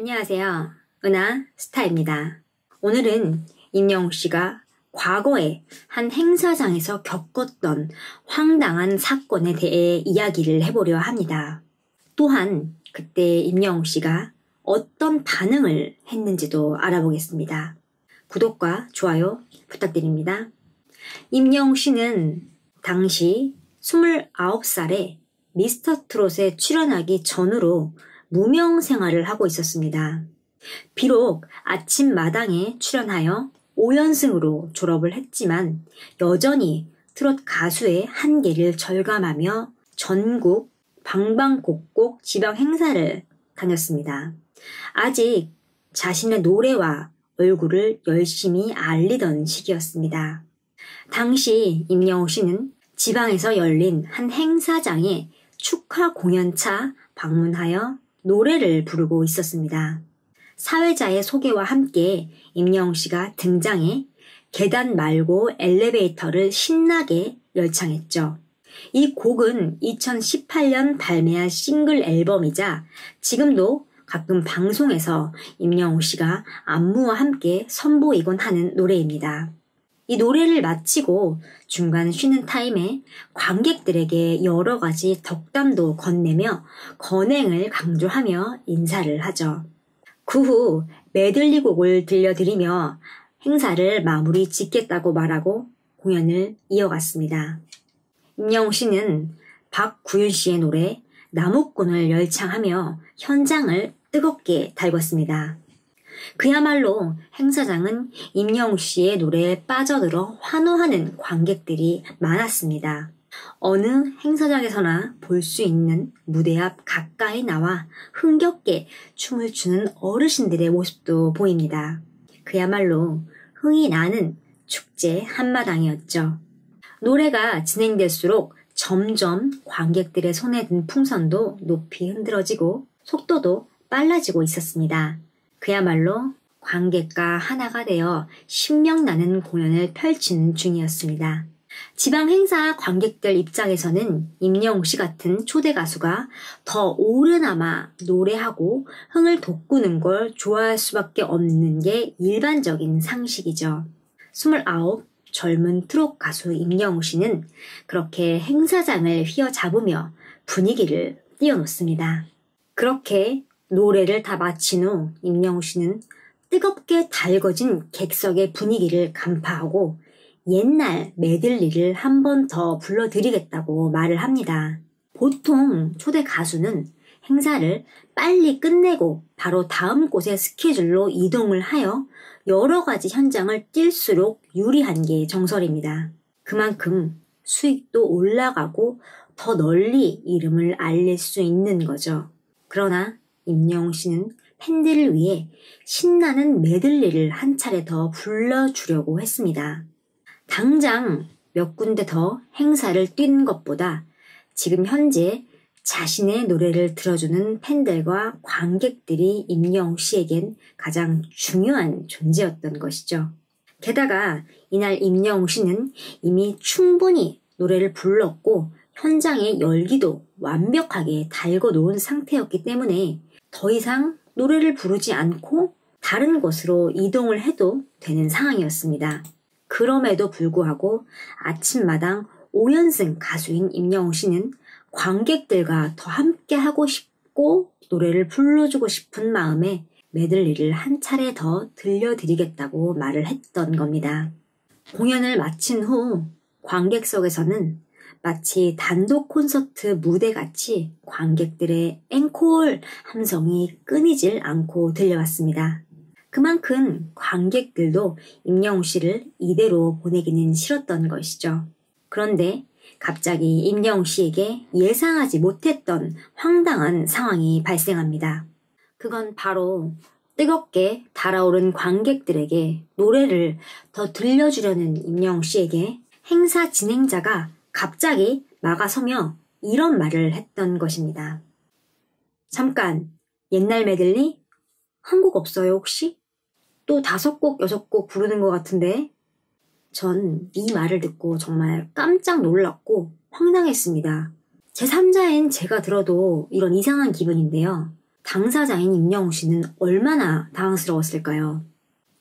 안녕하세요. 은하 스타입니다. 오늘은 임영웅 씨가 과거에 한 행사장에서 겪었던 황당한 사건에 대해 이야기를 해보려 합니다. 또한 그때 임영웅 씨가 어떤 반응을 했는지도 알아보겠습니다. 구독과 좋아요 부탁드립니다. 임영웅 씨는 당시 29살에 미스터트롯에 출연하기 전으로 무명 생활을 하고 있었습니다. 비록 아침마당에 출연하여 5연승으로 졸업을 했지만 여전히 트롯 가수의 한계를 절감하며 전국 방방곡곡 지방 행사를 다녔습니다. 아직 자신의 노래와 얼굴을 열심히 알리던 시기였습니다. 당시 임영웅 씨는 지방에서 열린 한 행사장에 축하 공연차 방문하여 노래를 부르고 있었습니다. 사회자의 소개와 함께 임영웅 씨가 등장해 계단 말고 엘리베이터를 신나게 열창했죠. 이 곡은 2018년 발매한 싱글 앨범이자 지금도 가끔 방송에서 임영웅 씨가 안무와 함께 선보이곤 하는 노래입니다. 이 노래를 마치고 중간 쉬는 타임에 관객들에게 여러 가지 덕담도 건네며 건행을 강조하며 인사를 하죠. 그 후 메들리 곡을 들려드리며 행사를 마무리 짓겠다고 말하고 공연을 이어갔습니다. 임영웅 씨는 박구윤 씨의 노래 나무꾼을 열창하며 현장을 뜨겁게 달궜습니다. 그야말로 행사장은 임영웅 씨의 노래에 빠져들어 환호하는 관객들이 많았습니다. 어느 행사장에서나 볼 수 있는 무대 앞 가까이 나와 흥겹게 춤을 추는 어르신들의 모습도 보입니다. 그야말로 흥이 나는 축제 한마당이었죠. 노래가 진행될수록 점점 관객들의 손에 든 풍선도 높이 흔들어지고 속도도 빨라지고 있었습니다. 그야말로 관객과 하나가 되어 신명나는 공연을 펼치는 중이었습니다. 지방 행사 관객들 입장에서는 임영웅 씨 같은 초대 가수가 더 오래나마 노래하고 흥을 돋구는 걸 좋아할 수밖에 없는 게 일반적인 상식이죠. 29 젊은 트롯 가수 임영웅 씨는 그렇게 행사장을 휘어잡으며 분위기를 띄워놓습니다. 그렇게 노래를 다 마친 후 임영웅 씨는 뜨겁게 달궈진 객석의 분위기를 간파하고 옛날 메들리를 한 번 더 불러드리겠다고 말을 합니다. 보통 초대 가수는 행사를 빨리 끝내고 바로 다음 곳의 스케줄로 이동을 하여 여러 가지 현장을 뛸수록 유리한 게 정설입니다. 그만큼 수익도 올라가고 더 널리 이름을 알릴 수 있는 거죠. 그러나 임영웅 씨는 팬들을 위해 신나는 메들리를 한 차례 더 불러주려고 했습니다. 당장 몇 군데 더 행사를 뛰는 것보다 지금 현재 자신의 노래를 들어주는 팬들과 관객들이 임영웅 씨에겐 가장 중요한 존재였던 것이죠. 게다가 이날 임영웅 씨는 이미 충분히 노래를 불렀고 현장의 열기도 완벽하게 달궈 놓은 상태였기 때문에 더 이상 노래를 부르지 않고 다른 곳으로 이동을 해도 되는 상황이었습니다. 그럼에도 불구하고 아침마당 5연승 가수인 임영웅 씨는 관객들과 더 함께 하고 싶고 노래를 불러주고 싶은 마음에 메들리를 한 차례 더 들려드리겠다고 말을 했던 겁니다. 공연을 마친 후 관객석에서는 마치 단독 콘서트 무대같이 관객들의 앵콜 함성이 끊이질 않고 들려왔습니다. 그만큼 관객들도 임영웅 씨를 이대로 보내기는 싫었던 것이죠. 그런데 갑자기 임영웅 씨에게 예상하지 못했던 황당한 상황이 발생합니다. 그건 바로 뜨겁게 달아오른 관객들에게 노래를 더 들려주려는 임영웅 씨에게 행사 진행자가 갑자기 막아서며 이런 말을 했던 것입니다. 잠깐, 옛날 메들리? 한 곡 없어요 혹시? 또 5곡, 6곡 부르는 것 같은데? 전 이 말을 듣고 정말 깜짝 놀랐고 황당했습니다. 제3자인 제가 들어도 이런 이상한 기분인데요. 당사자인 임영웅 씨는 얼마나 당황스러웠을까요?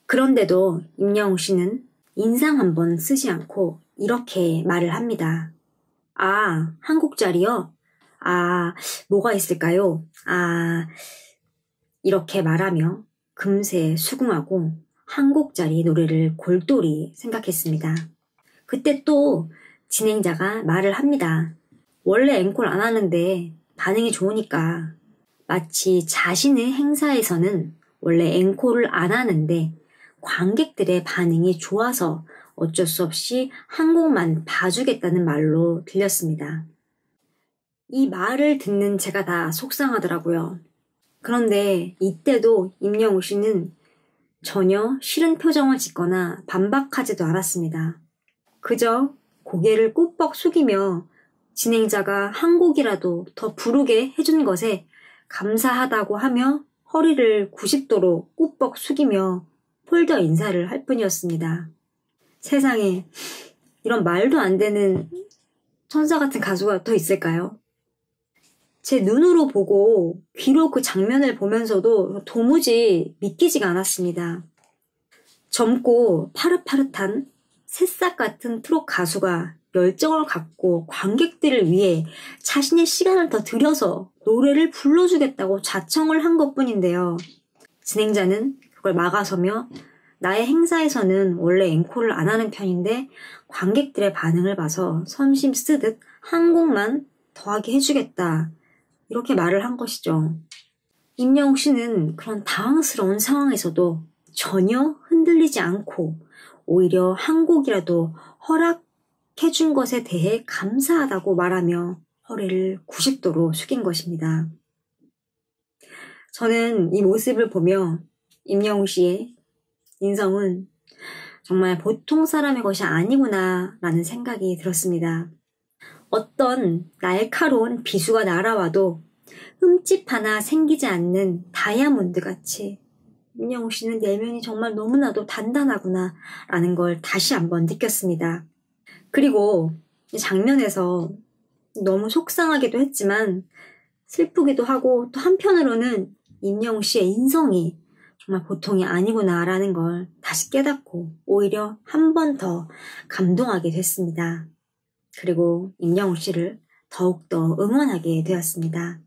그런데도 임영웅 씨는 인상 한번 쓰지 않고 이렇게 말을 합니다. 아, 한국자리요? 아, 뭐가 있을까요? 아, 이렇게 말하며 금세 수긍하고 한곡자리 노래를 골똘히 생각했습니다. 그때 또 진행자가 말을 합니다. 원래 앵콜 안 하는데 반응이 좋으니까. 마치 자신의 행사에서는 원래 앵콜을 안 하는데 관객들의 반응이 좋아서 어쩔 수 없이 한 곡만 봐주겠다는 말로 들렸습니다. 이 말을 듣는 제가 다 속상하더라고요. 그런데 이때도 임영웅 씨는 전혀 싫은 표정을 짓거나 반박하지도 않았습니다. 그저 고개를 꾹뻑 숙이며 진행자가 한 곡이라도 더 부르게 해준 것에 감사하다고 하며 허리를 90도로 꾹뻑 숙이며 폴더 인사를 할 뿐이었습니다. 세상에 이런 말도 안 되는 천사 같은 가수가 더 있을까요? 제 눈으로 보고 귀로 그 장면을 보면서도 도무지 믿기지가 않았습니다. 젊고 파릇파릇한 새싹 같은 트롯 가수가 열정을 갖고 관객들을 위해 자신의 시간을 더 들여서 노래를 불러주겠다고 자청을 한 것뿐인데요. 진행자는 그걸 막아서며 나의 행사에서는 원래 앵콜을 안 하는 편인데 관객들의 반응을 봐서 선심 쓰듯 한 곡만 더하게 해주겠다. 이렇게 말을 한 것이죠. 임영웅 씨는 그런 당황스러운 상황에서도 전혀 흔들리지 않고 오히려 한 곡이라도 허락해준 것에 대해 감사하다고 말하며 허리를 90도로 숙인 것입니다. 저는 이 모습을 보며 임영웅 씨의 인성은 정말 보통 사람의 것이 아니구나 라는 생각이 들었습니다. 어떤 날카로운 비수가 날아와도 흠집 하나 생기지 않는 다이아몬드 같이 임영웅 씨는 내면이 정말 너무나도 단단하구나 라는 걸 다시 한번 느꼈습니다. 그리고 이 장면에서 너무 속상하기도 했지만 슬프기도 하고 또 한편으로는 임영웅 씨의 인성이 정말 보통이 아니구나 라는 걸 다시 깨닫고 오히려 한 번 더 감동하게 됐습니다. 그리고 임영웅 씨를 더욱더 응원하게 되었습니다.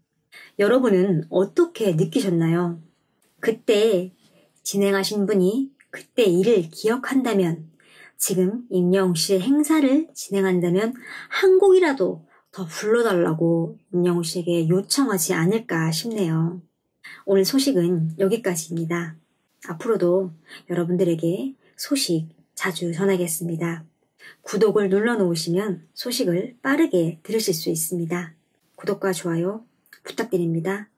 여러분은 어떻게 느끼셨나요? 그때 진행하신 분이 그때 일을 기억한다면 지금 임영웅 씨의 행사를 진행한다면 한 곡이라도 더 불러달라고 임영웅 씨에게 요청하지 않을까 싶네요. 오늘 소식은 여기까지입니다. 앞으로도 여러분들에게 소식 자주 전하겠습니다. 구독을 눌러놓으시면 소식을 빠르게 들으실 수 있습니다. 구독과 좋아요 부탁드립니다.